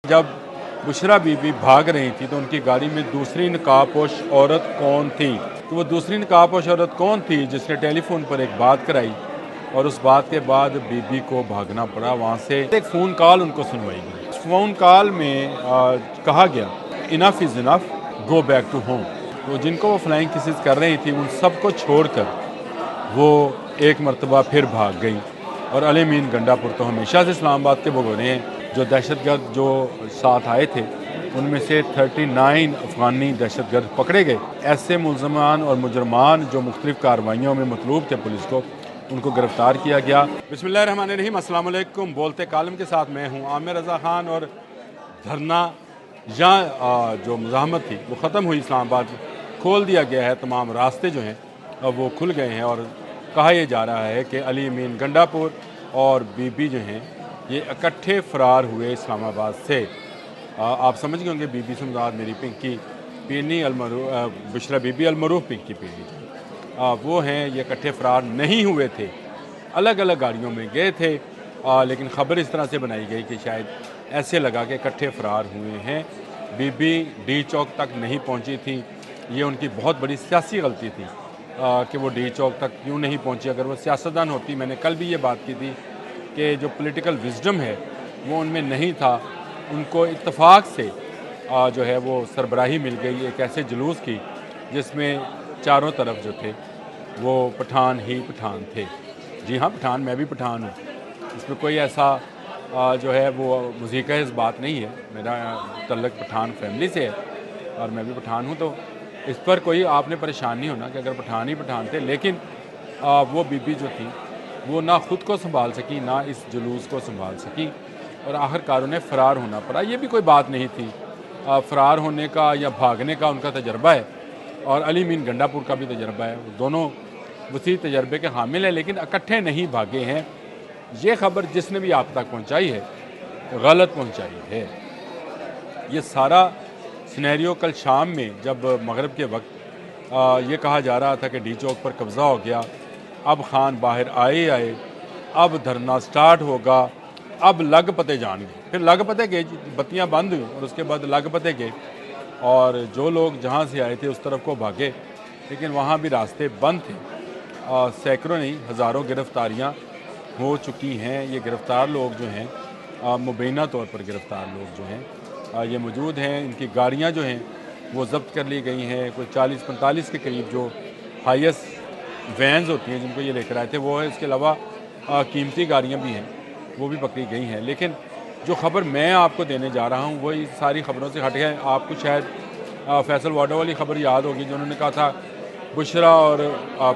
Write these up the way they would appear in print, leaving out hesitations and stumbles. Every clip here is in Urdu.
جب بشرا بی بی بھاگ رہی تھی تو ان کی گاڑی میں دوسری نقاب پوش عورت کون تھی؟ تو وہ دوسری نقاب پوش عورت کون تھی جس نے ٹیلی فون پر ایک بات کرائی اور اس بات کے بعد بی بی کو بھاگنا پڑا وہاں سے؟ ایک فون کال ان کو سنوائی گئی. اس فون کال میں کہا گیا enough is enough, go back to home. تو جن کو وہ فلائنگ کسز کر رہی تھی ان سب کو چھوڑ کر وہ ایک مرتبہ پھر بھاگ گئی. اور علی امین گنڈا پور تو ہمیشہ سے اسلام آباد کے بھگونے ہیں. جو دہشت گرد جو ساتھ آئے تھے ان میں سے 39 افغانی دہشت گرد پکڑے گئے. ایسے ملزمان اور مجرمان جو مختلف کارروائیوں میں مطلوب تھے پولیس کو، ان کو گرفتار کیا گیا. بسم اللہ الرحمن الرحیم. السلام علیکم. بولتے کالم کے ساتھ میں ہوں عامر رضا خان. اور دھرنا یا جو مزاحمت تھی وہ ختم ہوئی. اسلام آباد کھول دیا گیا ہے، تمام راستے جو ہیں وہ کھل گئے ہیں. اور کہا یہ جا رہا ہے کہ علی امین گنڈا پور اور بی بی جو ہیں یہ اکٹھے فرار ہوئے اسلام آباد سے. آپ سمجھ گئے ہوں گے بی بی سے مراد میری پنکی پینی بشرا بی بی المعروف پنکی پینی وہ ہیں. یہ اکٹھے فرار نہیں ہوئے تھے، الگ الگ گاڑیوں میں گئے تھے. لیکن خبر اس طرح سے بنائی گئی کہ شاید ایسے لگا کہ اکٹھے فرار ہوئے ہیں. بی بی ڈی چوک تک نہیں پہنچی تھی. یہ ان کی بہت بڑی سیاسی غلطی تھی کہ وہ ڈی چوک تک کیوں نہیں پہنچی. اگر وہ سیاستدان ہوتی، میں نے کل بھی یہ بات کی تھی کہ جو پولیٹیکل وزڈم ہے وہ ان میں نہیں تھا. ان کو اتفاق سے جو ہے وہ سربراہی مل گئی ایک ایسے جلوس کی جس میں چاروں طرف جو تھے وہ پٹھان ہی پٹھان تھے. جی ہاں، پٹھان، میں بھی پٹھان ہوں. اس میں کوئی ایسا جو ہے وہ مذیقہ اس بات نہیں ہے. میرا تعلق پٹھان فیملی سے ہے اور میں بھی پٹھان ہوں. تو اس پر کوئی آپ نے پریشان نہیں ہونا کہ اگر پٹھان ہی پٹھان تھے. لیکن وہ بی بی جو تھی وہ نہ خود کو سنبھال سکی نہ اس جلوس کو سنبھال سکی اور آخرکار انہیں فرار ہونا پڑا. یہ بھی کوئی بات نہیں تھی. فرار ہونے کا یا بھاگنے کا ان کا تجربہ ہے اور علی امین گنڈا پور کا بھی تجربہ ہے. وہ دونوں وسیع تجربے کے حامل ہیں لیکن اکٹھے نہیں بھاگے ہیں. یہ خبر جس نے بھی آپ تک پہنچائی ہے غلط پہنچائی ہے. یہ سارا سینیریو کل شام میں جب مغرب کے وقت یہ کہا جا رہا تھا کہ ڈی چوک پر قبضہ ہو گیا، اب خان باہر آئے، اب دھرنا سٹارٹ ہوگا، اب لگ پتے جان گئے. پھر لگ پتے گئے، بتیاں بند ہوئی اور اس کے بعد لگ پتے گئے اور جو لوگ جہاں سے آئے تھے اس طرف کو بھاگے لیکن وہاں بھی راستے بند تھے. سینکڑوں نہیں ہزاروں گرفتاریاں ہو چکی ہیں. یہ گرفتار لوگ جو ہیں مبینہ طور پر گرفتار لوگ جو ہیں یہ موجود ہیں. ان کی گاڑیاں جو ہیں وہ ضبط کر لی گئی ہیں. کوئی 40-45 کے قریب جو ہائیسٹ وینز ہوتی ہیں جن کو یہ لے کر آئے تھے وہ ہے. اس کے علاوہ قیمتی گاڑیاں بھی ہیں وہ بھی پکڑی گئی ہیں. لیکن جو خبر میں آپ کو دینے جا رہا ہوں وہی ساری خبروں سے ہٹ ہے. آپ کو شاید فیصل واڈو والی خبر یاد ہوگی جو انہوں نے کہا تھا بشرا اور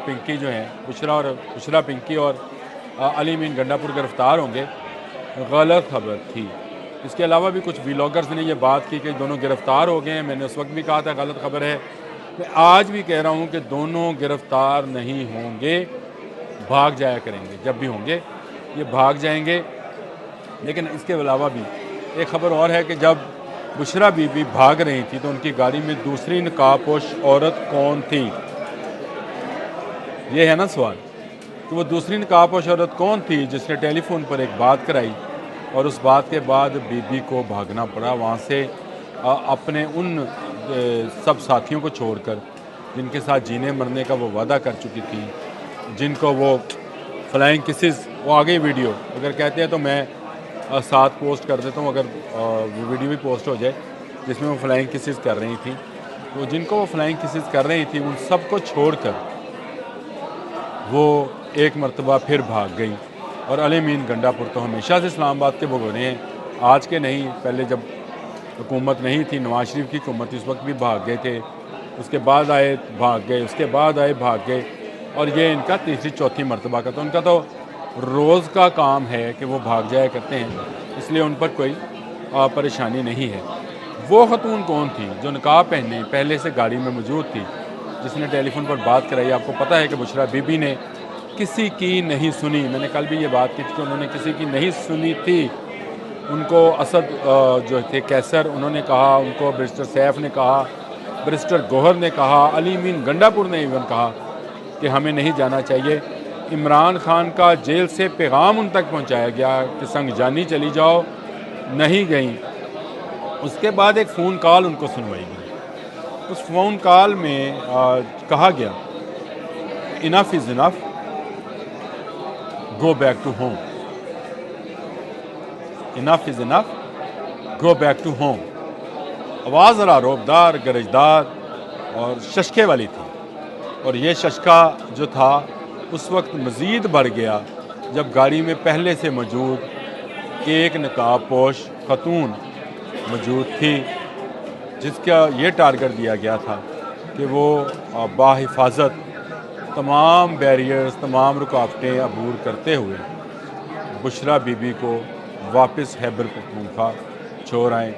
پنکی جو ہیں بشرا پنکی اور علی امین گنڈا پور گرفتار ہوں گے. غلط خبر تھی. اس کے علاوہ بھی کچھ ویلاگرز نے یہ بات کی کہ دونوں گرفتار ہو گئے ہیں. میں نے اس وقت بھی کہا تھا غلط خبر ہے. میں آج بھی کہہ رہا ہوں کہ دونوں گرفتار نہیں ہوں گے، بھاگ جایا کریں گے. جب بھی ہوں گے یہ بھاگ جائیں گے. لیکن اس کے علاوہ بھی ایک خبر اور ہے کہ جب بشرا بی بی بھاگ رہی تھی تو ان کی گاڑی میں دوسری نقاب پوش عورت کون تھی؟ یہ ہے نا سوال. تو وہ دوسری نقاب پوش عورت کون تھی جس نے ٹیلی فون پر ایک بات کرائی اور اس بات کے بعد بی بی کو بھاگنا پڑا وہاں سے اپنے ان سب ساتھیوں کو چھوڑ کر جن کے ساتھ جینے مرنے کا وہ وعدہ کر چکی تھی، جن کو وہ فلائنگ کسز، وہ آگے ویڈیو اگر کہتے ہیں تو میں ساتھ پوسٹ کر دیتا ہوں اگر ویڈیو بھی پوسٹ ہو جائے جس میں وہ فلائنگ کسز کر رہی تھیں. تو جن کو وہ فلائنگ کسز کر رہی تھیں ان سب کو چھوڑ کر وہ ایک مرتبہ پھر بھاگ گئی. اور علی امین گنڈا پور تو ہمیشہ سے اسلام آباد کے بھگونے ہیں، آج کے نہیں. پہلے جب حکومت نہیں تھی، نواز شریف کی حکومت تھی، اس وقت بھی بھاگ گئے تھے. اس کے بعد آئے بھاگ گئے، اس کے بعد آئے بھاگ گئے. اور یہ ان کا تیسری چوتھی مرتبہ کا. تو ان کا تو روز کا کام ہے کہ وہ بھاگ جایا کرتے ہیں، اس لیے ان پر کوئی پریشانی نہیں ہے. وہ خاتون کون تھی جو نقاب پہنے پہلے سے گاڑی میں موجود تھی جس نے ٹیلی فون پر بات کرائی؟ آپ کو پتہ ہے کہ بشرا بی بی نے کسی کی نہیں سنی. میں نے کل بھی یہ بات کی تھی کہ انہوں نے کسی کی نہیں سنی تھی. ان کو اسد جو تھے کیسر انہوں نے کہا، ان کو برسٹر سیف نے کہا، برسٹر گوہر نے کہا، علی امین گنڈا پور نے ایون کہا کہ ہمیں نہیں جانا چاہیے. عمران خان کا جیل سے پیغام ان تک پہنچایا گیا کہ سنگ جانی چلی جاؤ، نہیں گئیں. اس کے بعد ایک فون کال ان کو سنوائی گئی. اس فون کال میں کہا گیا enough is enough, go back to home. Enough is enough, go back to home. آواز ذرا روبدار، گرجدار اور ششکے والی تھی، اور یہ ششکا جو تھا اس وقت مزید بڑھ گیا جب گاڑی میں پہلے سے موجود ایک نقاب پوش خاتون موجود تھی، جس کا یہ ٹارگٹ دیا گیا تھا کہ وہ باحفاظت تمام بیریئرز، تمام رکاوٹیں عبور کرتے ہوئے بشریٰ بی بی کو واپس خیبر پختونخوا چھوڑ آئیں.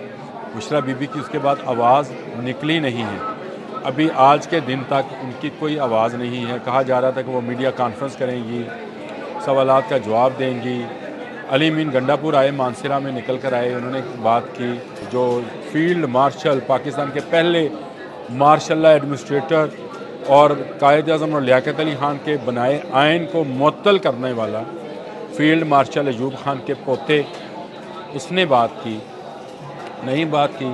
بشریٰ بی بی کی اس کے بعد آواز نکلی نہیں ہے. ابھی آج کے دن تک ان کی کوئی آواز نہیں ہے. کہا جا رہا تھا کہ وہ میڈیا کانفرنس کریں گی، سوالات کا جواب دیں گی. علی امین گنڈا پور آئے، مانسہرہ میں نکل کر آئے، انہوں نے بات کی. جو فیلڈ مارشل، پاکستان کے پہلے مارشل لا ایڈمنسٹریٹر اور قائد اعظم اور لیاقت علی خان کے بنائے آئین کو معطل کرنے والا فیلڈ مارشل ایوب خان کے پوتے، اس نے بات کی. نہیں بات کی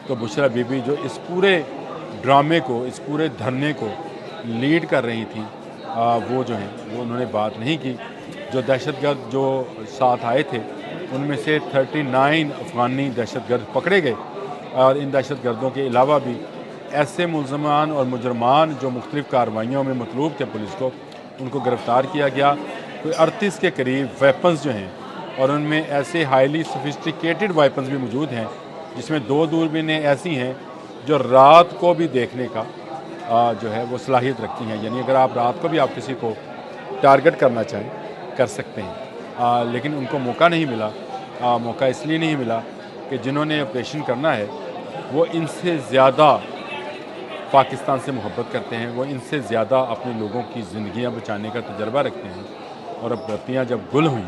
تو بشریٰ بی بی جو اس پورے ڈرامے کو، اس پورے دھرنے کو لیڈ کر رہی تھیں، وہ جو ہیں وہ انہوں نے بات نہیں کی. جو دہشت گرد جو ساتھ آئے تھے ان میں سے 39 افغانی دہشت گرد پکڑے گئے، اور ان دہشت گردوں کے علاوہ بھی ایسے ملزمان اور مجرمان جو مختلف کارروائیوں میں مطلوب تھے پولیس کو، ان کو گرفتار کیا گیا. کوئی 38 کے قریب ویپنز جو ہیں، اور ان میں ایسے ہائیلی سوفسٹیکیٹڈ ویپنز بھی موجود ہیں جس میں 2 دوربینیں ایسی ہیں جو رات کو بھی دیکھنے کا جو ہے وہ صلاحیت رکھتی ہیں. یعنی اگر آپ رات کو بھی آپ کسی کو ٹارگٹ کرنا چاہیں کر سکتے ہیں. لیکن ان کو موقع نہیں ملا. موقع اس لیے نہیں ملا کہ جنہوں نے آپریشن کرنا ہے وہ ان سے زیادہ پاکستان سے محبت کرتے ہیں، وہ ان سے زیادہ اپنے لوگوں کی زندگیاں بچانے کا تجربہ رکھتے ہیں. اور اب بتیاں جب گل ہوئیں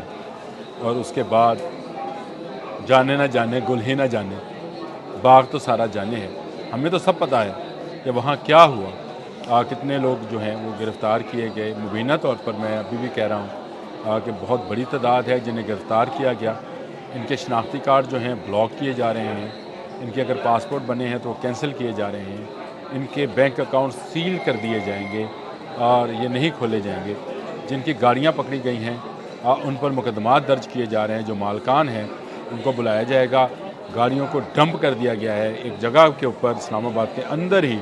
اور اس کے بعد جانے نہ جانے گل ہی نہ جانے، باغ تو سارا جانے ہے. ہمیں تو سب پتہ ہے کہ وہاں کیا ہوا، کتنے لوگ جو ہیں وہ گرفتار کیے گئے. مبینہ طور پر میں ابھی بھی کہہ رہا ہوں کہ بہت بڑی تعداد ہے جنہیں گرفتار کیا گیا. ان کے شناختی کارڈ جو ہیں بلاک کیے جا رہے ہیں، ان کے اگر پاسپورٹ بنے ہیں تو وہ کینسل کیے جا رہے ہیں، ان کے بینک اکاؤنٹ سیل کر دیے جائیں گے اور یہ نہیں کھولے جائیں گے. جن کی گاڑیاں پکڑی گئی ہیں ان پر مقدمات درج کیے جا رہے ہیں. جو مالکان ہیں ان کو بلایا جائے گا. گاڑیوں کو ڈمپ کر دیا گیا ہے ایک جگہ کے اوپر، اسلام آباد کے اندر ہی.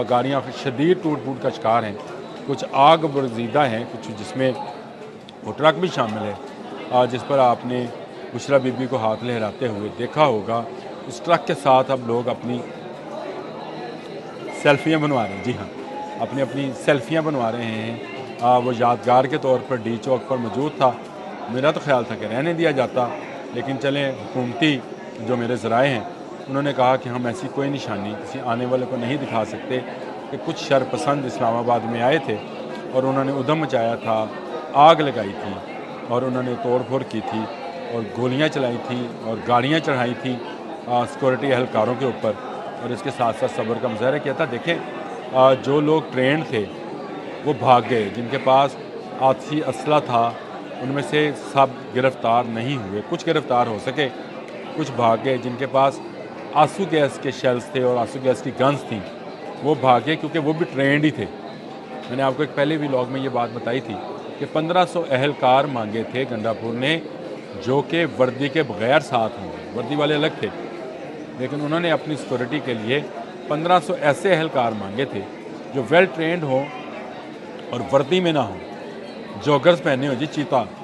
گاڑیاں شدید ٹوٹ پھوٹ کا شکار ہیں، کچھ آگ برزیدہ ہیں، کچھ جس میں وہ ٹرک بھی شامل ہے جس پر آپ نے بشریٰ بی بی کو ہاتھ لہراتے ہوئے دیکھا ہوگا. اس ٹرک کے ساتھ اب لوگ اپنی سیلفیاں بنوا رہے ہیں. جی ہاں، اپنی سیلفیاں بنوا رہے ہیں. وہ یادگار کے طور پر ڈی چوک پر موجود تھا. میرا تو خیال تھا کہ رہنے دیا جاتا، لیکن چلیں حکومتی جو میرے ذرائع ہیں انہوں نے کہا کہ ہم ایسی کوئی نشانی کسی آنے والے کو نہیں دکھا سکتے کہ کچھ شرپسند اسلام آباد میں آئے تھے اور انہوں نے ادھم مچایا تھا، آگ لگائی تھی اور انہوں نے توڑ پھوڑ کی تھی اور گولیاں چلائی تھیں اور گاڑیاں چڑھائی تھیں سیکورٹی اہلکاروں کے اوپر، اور اس کے ساتھ ساتھ صبر کا مظاہرہ کیا تھا. دیکھیں جو لوگ ٹرینڈ تھے وہ بھاگ گئے، جن کے پاس آتشی اسلحہ تھا ان میں سے سب گرفتار نہیں ہوئے. کچھ گرفتار ہو سکے، کچھ بھاگ گئے. جن کے پاس آنسو گیس کے شیلز تھے اور آنسو گیس کی گنز تھیں وہ بھاگے، کیونکہ وہ بھی ٹرینڈ ہی تھے. میں نے آپ کو ایک پہلے ولاگ میں یہ بات بتائی تھی کہ 1500 اہلکار مانگے تھے گنڈا پور نے جو کہ وردی کے بغیر ساتھ ہوں گے. وردی والے الگ تھے، لیکن انہوں نے اپنی سیکورٹی کے لیے 1500 ایسے اہلکار مانگے تھے جو ویل ٹرینڈ ہوں اور وردی میں نہ ہوں، جوگرز پہنے ہوں. جی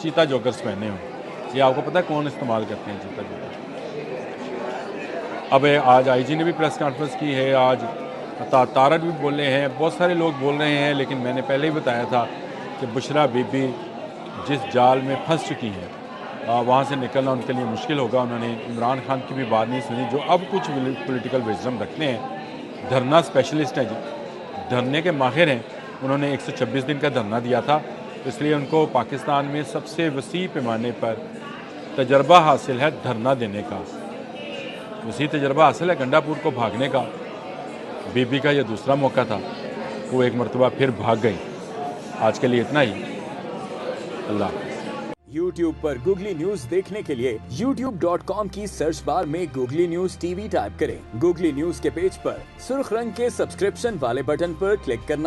چیتا جوگرز پہنے ہوں. یہ آپ کو پتہ ہے کون استعمال کرتے ہیں چیتا جوگرز؟ اب آج آئی جی نے بھی پریس کانفرنس کی ہے، آج تارڑ بھی بولے ہیں، بہت سارے لوگ بول رہے ہیں. لیکن میں نے پہلے ہی بتایا تھا کہ بشریٰ بی بی جس جال میں پھنس چکی ہیں وہاں سے نکلنا ان کے لیے مشکل ہوگا. انہوں نے عمران خان کی بھی بات نہیں سنی جو اب کچھ پولیٹیکل وزڈم رکھتے ہیں. دھرنا اسپیشلسٹ ہیں جی، دھرنے کے ماہر ہیں. انہوں نے 126 دن کا دھرنا دیا تھا، اس لیے ان کو پاکستان میں سب سے وسیع پیمانے پر تجربہ حاصل ہے دھرنا دینے کا. وسیع تجربہ حاصل ہے گنڈا پور کو بھاگنے کا. بی بی کا یہ دوسرا موقع تھا، وہ ایک مرتبہ پھر بھاگ گئی. آج کے لیے اتنا ہی. اللہ حافظ. YouTube پر گوگلی نیوز دیکھنے کے لیے youtube.com کی سرچ بار میں googly news T V type کریں۔ گوگلی نیوز کے پیج پر سرخ رنگ کے سبسکرپشن والے بٹن پر کلک کرنا